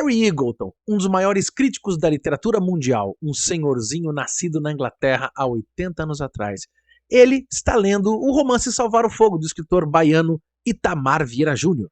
Terry Eagleton, um dos maiores críticos da literatura mundial, um senhorzinho nascido na Inglaterra há 80 anos atrás. Ele está lendo o romance Salvar o Fogo, do escritor baiano Itamar Vieira Júnior.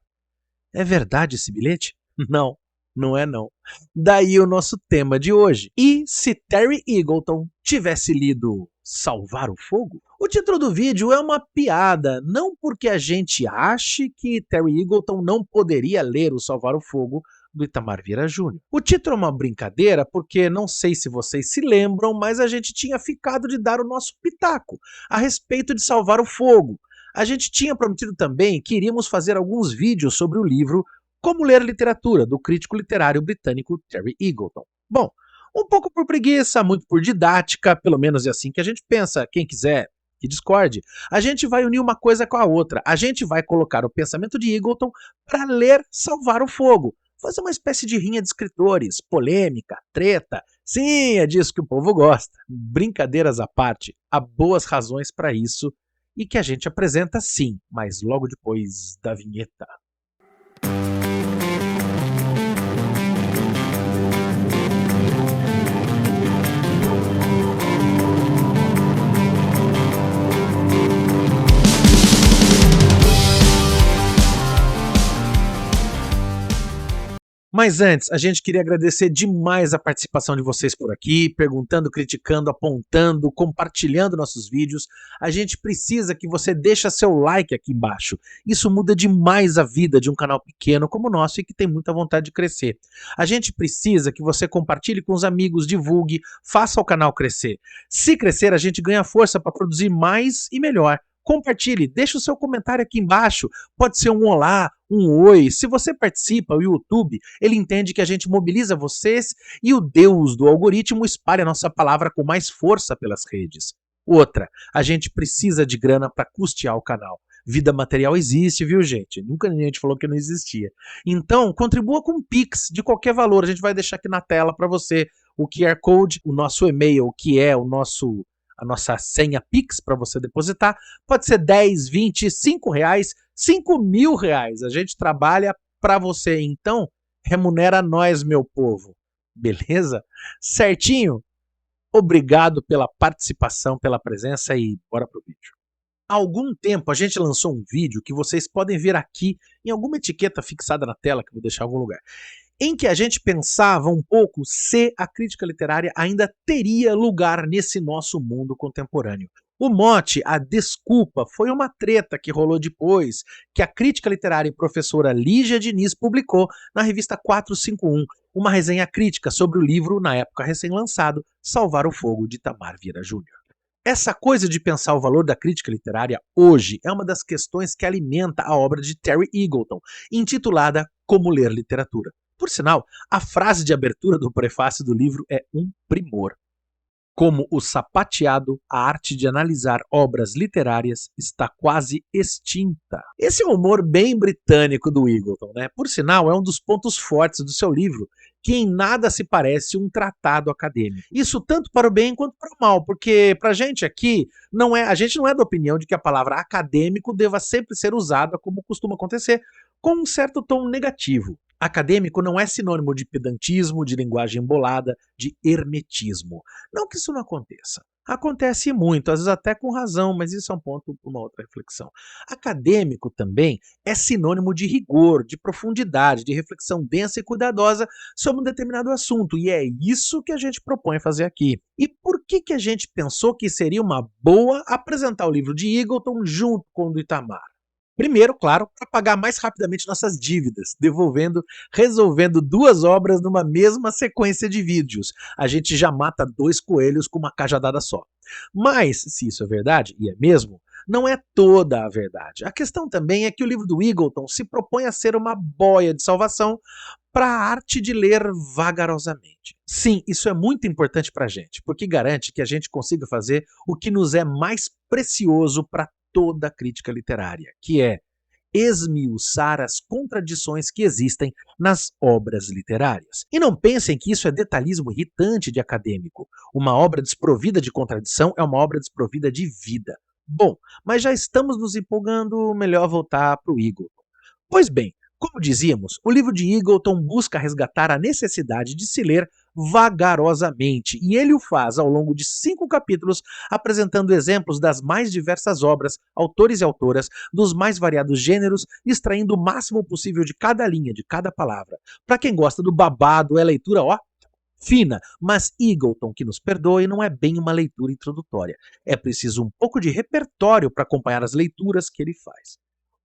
É verdade esse bilhete? Não, não é não. Daí o nosso tema de hoje. E se Terry Eagleton tivesse lido Salvar o Fogo? O título do vídeo é uma piada, não porque a gente ache que Terry Eagleton não poderia ler o Salvar o Fogo do Itamar Vieira Júnior. O título é uma brincadeira porque não sei se vocês se lembram, mas a gente tinha ficado de dar o nosso pitaco a respeito de Salvar o Fogo. A gente tinha prometido também que iríamos fazer alguns vídeos sobre o livro Como Ler Literatura, do crítico literário britânico Terry Eagleton. Bom, um pouco por preguiça, muito por didática, pelo menos é assim que a gente pensa, quem quiser que discorde, a gente vai unir uma coisa com a outra. A gente vai colocar o pensamento de Eagleton para ler Salvar o Fogo. Fazer uma espécie de rinha de escritores, polêmica, treta. Sim, é disso que o povo gosta. Brincadeiras à parte, há boas razões para isso e que a gente apresenta sim, mas logo depois da vinheta. Mas antes, a gente queria agradecer demais a participação de vocês por aqui, perguntando, criticando, apontando, compartilhando nossos vídeos. A gente precisa que você deixe seu like aqui embaixo. Isso muda demais a vida de um canal pequeno como o nosso e que tem muita vontade de crescer. A gente precisa que você compartilhe com os amigos, divulgue, faça o canal crescer. Se crescer, a gente ganha força para produzir mais e melhor. Compartilhe, deixe o seu comentário aqui embaixo, pode ser um olá, um oi. Se você participa, o YouTube, ele entende que a gente mobiliza vocês e o Deus do algoritmo espalha a nossa palavra com mais força pelas redes. Outra, a gente precisa de grana para custear o canal. Vida material existe, viu gente? Nunca ninguém falou que não existia. Então, contribua com um Pix de qualquer valor, a gente vai deixar aqui na tela para você o QR Code, o nosso e-mail, que é a nossa senha Pix para você depositar, pode ser 10, 20, 5 reais, 5 mil reais. A gente trabalha para você, então remunera nós, meu povo. Beleza? Certinho? Obrigado pela participação, pela presença e bora pro vídeo. Há algum tempo a gente lançou um vídeo que vocês podem ver aqui em alguma etiqueta fixada na tela, que eu vou deixar em algum lugar, em que a gente pensava um pouco se a crítica literária ainda teria lugar nesse nosso mundo contemporâneo. O mote, a desculpa, foi uma treta que rolou depois que a crítica literária e professora Lígia Diniz publicou na revista 451 uma resenha crítica sobre o livro, na época recém-lançado, Salvar o Fogo, de Itamar Vieira Júnior. Essa coisa de pensar o valor da crítica literária hoje é uma das questões que alimenta a obra de Terry Eagleton, intitulada Como Ler Literatura. Por sinal, a frase de abertura do prefácio do livro é um primor. Como o sapateado, a arte de analisar obras literárias está quase extinta. Esse é um humor bem britânico do Eagleton, né? Por sinal, é um dos pontos fortes do seu livro, que em nada se parece um tratado acadêmico. Isso tanto para o bem quanto para o mal, porque pra gente aqui, a gente não é da opinião de que a palavra acadêmico deva sempre ser usada, como costuma acontecer, com um certo tom negativo. Acadêmico não é sinônimo de pedantismo, de linguagem embolada, de hermetismo. Não que isso não aconteça. Acontece muito, às vezes até com razão, mas isso é um ponto para uma outra reflexão. Acadêmico também é sinônimo de rigor, de profundidade, de reflexão densa e cuidadosa sobre um determinado assunto, e é isso que a gente propõe fazer aqui. E por que a gente pensou que seria uma boa apresentar o livro de Eagleton junto com o do Itamar? Primeiro, claro, para pagar mais rapidamente nossas dívidas, resolvendo duas obras numa mesma sequência de vídeos. A gente já mata dois coelhos com uma cajadada só. Mas, se isso é verdade, e é mesmo, não é toda a verdade. A questão também é que o livro do Eagleton se propõe a ser uma boia de salvação para a arte de ler vagarosamente. Sim, isso é muito importante para a gente, porque garante que a gente consiga fazer o que nos é mais precioso para toda a crítica literária, que é esmiuçar as contradições que existem nas obras literárias. E não pensem que isso é detalhismo irritante de acadêmico. Uma obra desprovida de contradição é uma obra desprovida de vida. Bom, mas já estamos nos empolgando, melhor voltar para o Eagleton. Pois bem, Como dizíamos, o livro de Eagleton busca resgatar a necessidade de se ler vagarosamente, e ele o faz ao longo de 5 capítulos, apresentando exemplos das mais diversas obras, autores e autoras, dos mais variados gêneros, extraindo o máximo possível de cada linha, de cada palavra. Para quem gosta do babado, é leitura, ó, fina, mas Eagleton, que nos perdoe, não é bem uma leitura introdutória. É preciso um pouco de repertório para acompanhar as leituras que ele faz.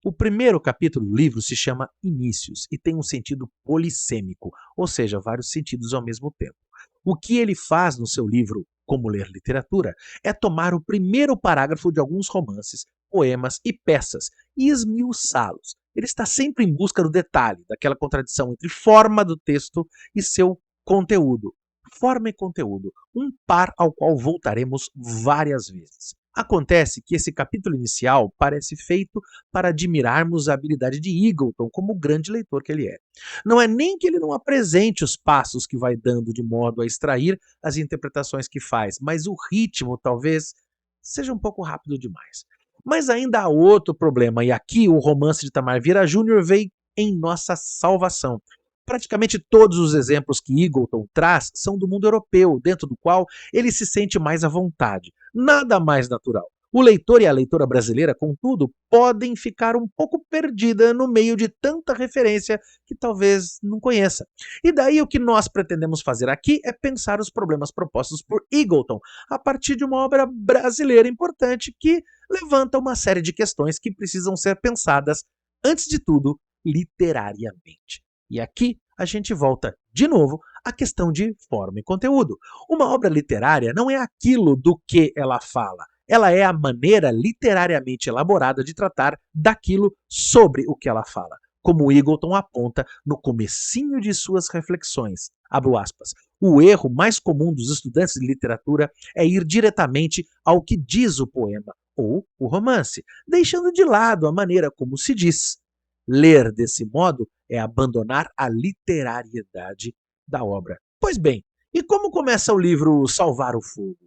O primeiro capítulo do livro se chama Inícios e tem um sentido polissêmico, ou seja, vários sentidos ao mesmo tempo. O que ele faz no seu livro Como Ler Literatura é tomar o primeiro parágrafo de alguns romances, poemas e peças e esmiuçá-los. Ele está sempre em busca do detalhe, daquela contradição entre forma do texto e seu conteúdo. Forma e conteúdo, um par ao qual voltaremos várias vezes. Acontece que esse capítulo inicial parece feito para admirarmos a habilidade de Eagleton como grande leitor que ele é. Não é nem que ele não apresente os passos que vai dando de modo a extrair as interpretações que faz, mas o ritmo talvez seja um pouco rápido demais. Mas ainda há outro problema, e aqui o romance de Itamar Vieira Júnior veio em nossa salvação. Praticamente todos os exemplos que Eagleton traz são do mundo europeu, dentro do qual ele se sente mais à vontade. Nada mais natural. O leitor e a leitora brasileira, contudo, podem ficar um pouco perdida no meio de tanta referência que talvez não conheça. E daí o que nós pretendemos fazer aqui é pensar os problemas propostos por Eagleton a partir de uma obra brasileira importante que levanta uma série de questões que precisam ser pensadas, antes de tudo, literariamente. E aqui a gente volta de novo à questão de forma e conteúdo. Uma obra literária não é aquilo do que ela fala, ela é a maneira literariamente elaborada de tratar daquilo sobre o que ela fala, como o Eagleton aponta no comecinho de suas reflexões. Abro aspas. O erro mais comum dos estudantes de literatura é ir diretamente ao que diz o poema ou o romance, deixando de lado a maneira como se diz. Ler desse modo é abandonar a literariedade da obra. Pois bem, e como começa o livro Salvar o Fogo?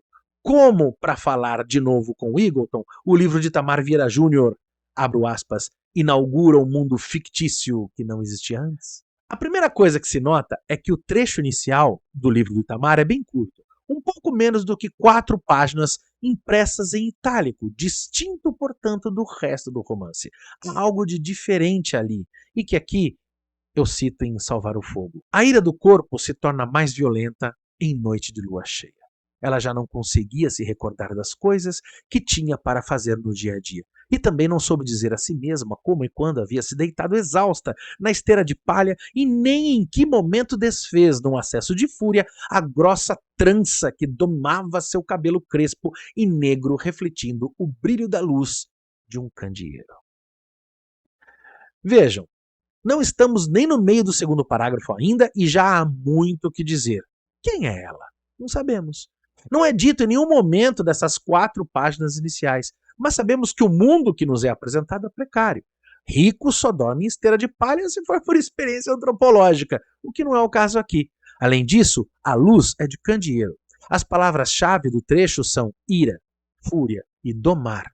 Como, para falar de novo com Eagleton, o livro de Itamar Vieira Júnior, abro aspas, inaugura um mundo fictício que não existia antes? A primeira coisa que se nota é que o trecho inicial do livro do Itamar é bem curto, um pouco menos do que 4 páginas impressas em itálico, distinto, portanto, do resto do romance. Há algo de diferente ali, e que aqui eu cito em Salvar o Fogo. A ira do corpo se torna mais violenta em noite de lua cheia. Ela já não conseguia se recordar das coisas que tinha para fazer no dia a dia. E também não soube dizer a si mesma como e quando havia se deitado exausta na esteira de palha e nem em que momento desfez, num acesso de fúria, a grossa trança que domava seu cabelo crespo e negro, refletindo o brilho da luz de um candeeiro. Vejam, não estamos nem no meio do segundo parágrafo ainda e já há muito o que dizer. Quem é ela? Não sabemos. Não é dito em nenhum momento dessas 4 páginas iniciais, mas sabemos que o mundo que nos é apresentado é precário. Rico só dorme em esteira de palha se for por experiência antropológica, o que não é o caso aqui. Além disso, a luz é de candeeiro. As palavras-chave do trecho são ira, fúria e domar.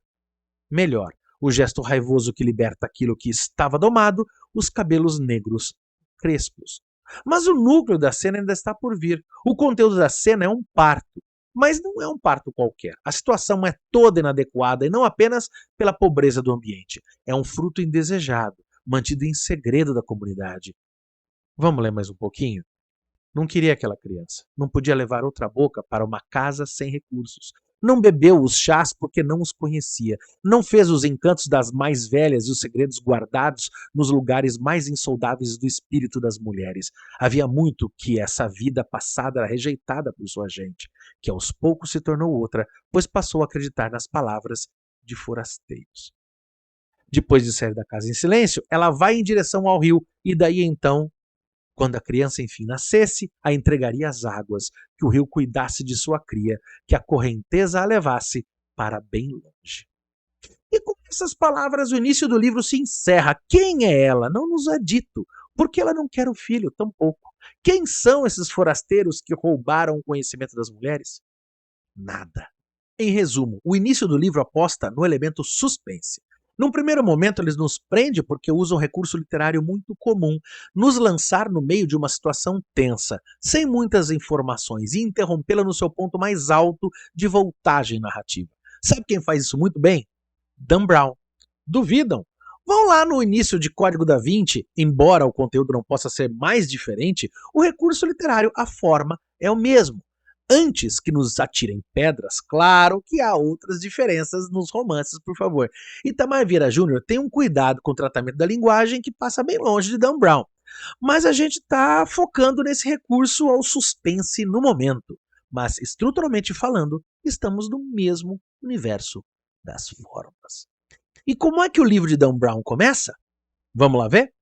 Melhor, o gesto raivoso que liberta aquilo que estava domado, os cabelos negros crespos. Mas o núcleo da cena ainda está por vir. O conteúdo da cena é um parto. Mas não é um parto qualquer. A situação é toda inadequada e não apenas pela pobreza do ambiente. É um fruto indesejado, mantido em segredo da comunidade. Vamos ler mais um pouquinho? Não queria aquela criança. Não podia levar outra boca para uma casa sem recursos. Não bebeu os chás porque não os conhecia. Não fez os encantos das mais velhas e os segredos guardados nos lugares mais insondáveis do espírito das mulheres. Havia muito que essa vida passada era rejeitada por sua gente, que aos poucos se tornou outra, pois passou a acreditar nas palavras de forasteiros. Depois de sair da casa em silêncio, ela vai em direção ao rio e daí então, quando a criança enfim nascesse, a entregaria às águas, que o rio cuidasse de sua cria, que a correnteza a levasse para bem longe. E com essas palavras o início do livro se encerra. Quem é ela? Não nos é dito. Porque ela não quer o filho, tampouco. Quem são esses forasteiros que roubaram o conhecimento das mulheres? Nada. Em resumo, o início do livro aposta no elemento suspense. Num primeiro momento, eles nos prendem porque usam um recurso literário muito comum, nos lançar no meio de uma situação tensa, sem muitas informações, e interrompê-la no seu ponto mais alto de voltagem narrativa. Sabe quem faz isso muito bem? Dan Brown. Duvidam? Vão lá no início de Código da Vinci, embora o conteúdo não possa ser mais diferente, o recurso literário, a forma, é o mesmo. Antes que nos atirem pedras, claro que há outras diferenças nos romances, por favor. Itamar Vieira Júnior tem um cuidado com o tratamento da linguagem que passa bem longe de Dan Brown. Mas a gente está focando nesse recurso ao suspense no momento. Mas, estruturalmente falando, estamos no mesmo universo das formas. E como é que o livro de Dan Brown começa? Vamos lá ver?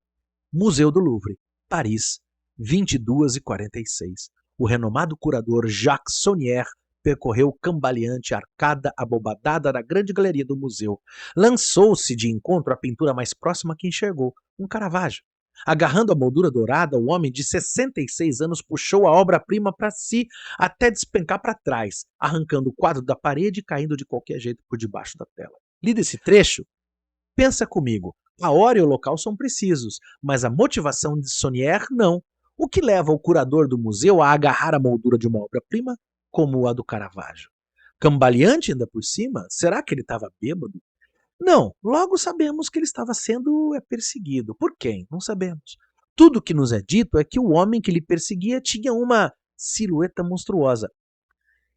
Museu do Louvre, Paris, 22h46. O renomado curador Jacques Sonnier percorreu cambaleante a arcada abobadada da grande galeria do museu. Lançou-se de encontro à pintura mais próxima que enxergou, um Caravaggio. Agarrando a moldura dourada, o homem de 66 anos puxou a obra-prima para si até despencar para trás, arrancando o quadro da parede e caindo de qualquer jeito por debaixo da tela. Lido esse trecho, pensa comigo, a hora e o local são precisos, mas a motivação de Sonnier não. O que leva o curador do museu a agarrar a moldura de uma obra-prima como a do Caravaggio? Cambaleante ainda por cima? Será que ele estava bêbado? Não, logo sabemos que ele estava sendo perseguido. Por quem? Não sabemos. Tudo o que nos é dito é que o homem que lhe perseguia tinha uma silhueta monstruosa.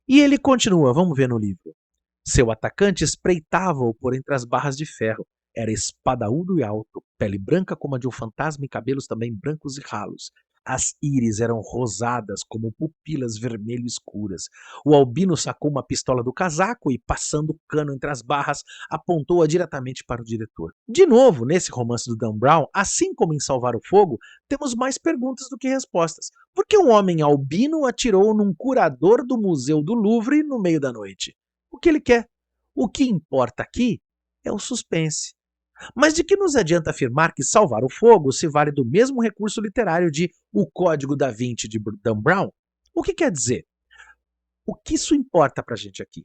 E ele continua, vamos ver no livro. Seu atacante espreitava-o por entre as barras de ferro. Era espadaúdo e alto, pele branca como a de um fantasma e cabelos também brancos e ralos. As íris eram rosadas como pupilas vermelho escuras. O albino sacou uma pistola do casaco e, passando o cano entre as barras, apontou-a diretamente para o diretor. De novo, nesse romance do Dan Brown, assim como em Salvar o Fogo, temos mais perguntas do que respostas. Por que um homem albino atirou num curador do Museu do Louvre no meio da noite? O que ele quer? O que importa aqui é o suspense. Mas de que nos adianta afirmar que Salvar o Fogo se vale do mesmo recurso literário de O Código da Vinci de Dan Brown? O que quer dizer? O que isso importa para a gente aqui?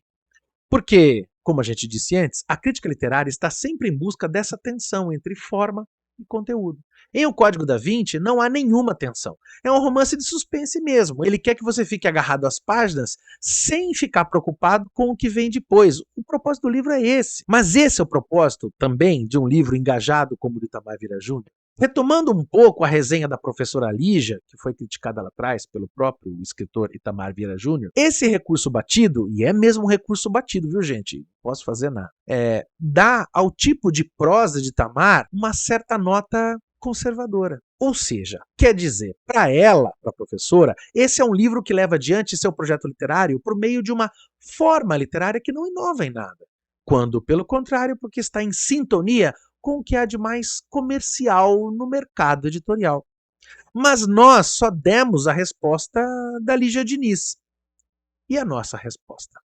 Porque, como a gente disse antes, a crítica literária está sempre em busca dessa tensão entre forma e conteúdo. Em O Código da Vinci não há nenhuma tensão. É um romance de suspense mesmo. Ele quer que você fique agarrado às páginas sem ficar preocupado com o que vem depois. O propósito do livro é esse. Mas esse é o propósito também de um livro engajado como o de Itamar Vieira Júnior. Retomando um pouco a resenha da professora Lígia, que foi criticada lá atrás pelo próprio escritor Itamar Vieira Júnior, esse recurso batido, e é mesmo um recurso batido, viu gente? Não posso fazer nada. Dá ao tipo de prosa de Itamar uma certa nota conservadora. Ou seja, quer dizer, para ela, para a professora, esse é um livro que leva adiante seu projeto literário por meio de uma forma literária que não inova em nada. Quando, pelo contrário, porque está em sintonia com o que há de mais comercial no mercado editorial. Mas nós só demos a resposta da Lígia Diniz. E a nossa resposta?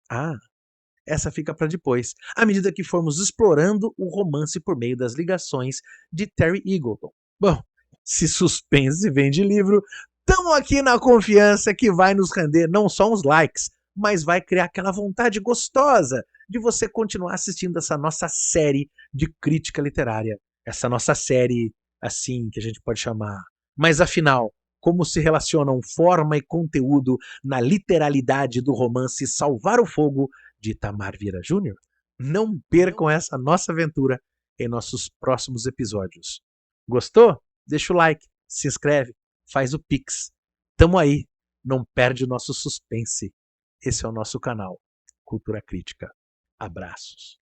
Essa fica para depois, à medida que formos explorando o romance por meio das ligações de Terry Eagleton. Bom, se suspense vem de livro, estamos aqui na confiança que vai nos render não só uns likes, mas vai criar aquela vontade gostosa de você continuar assistindo essa nossa série de crítica literária. Essa nossa série, assim, que a gente pode chamar. Mas afinal, como se relacionam forma e conteúdo na literalidade do romance Salvar o Fogo, de Itamar Vieira Júnior? Não percam essa nossa aventura em nossos próximos episódios. Gostou? Deixa o like, se inscreve, faz o Pix. Tamo aí, não perde o nosso suspense. Esse é o nosso canal, Cultura Crítica. Abraços.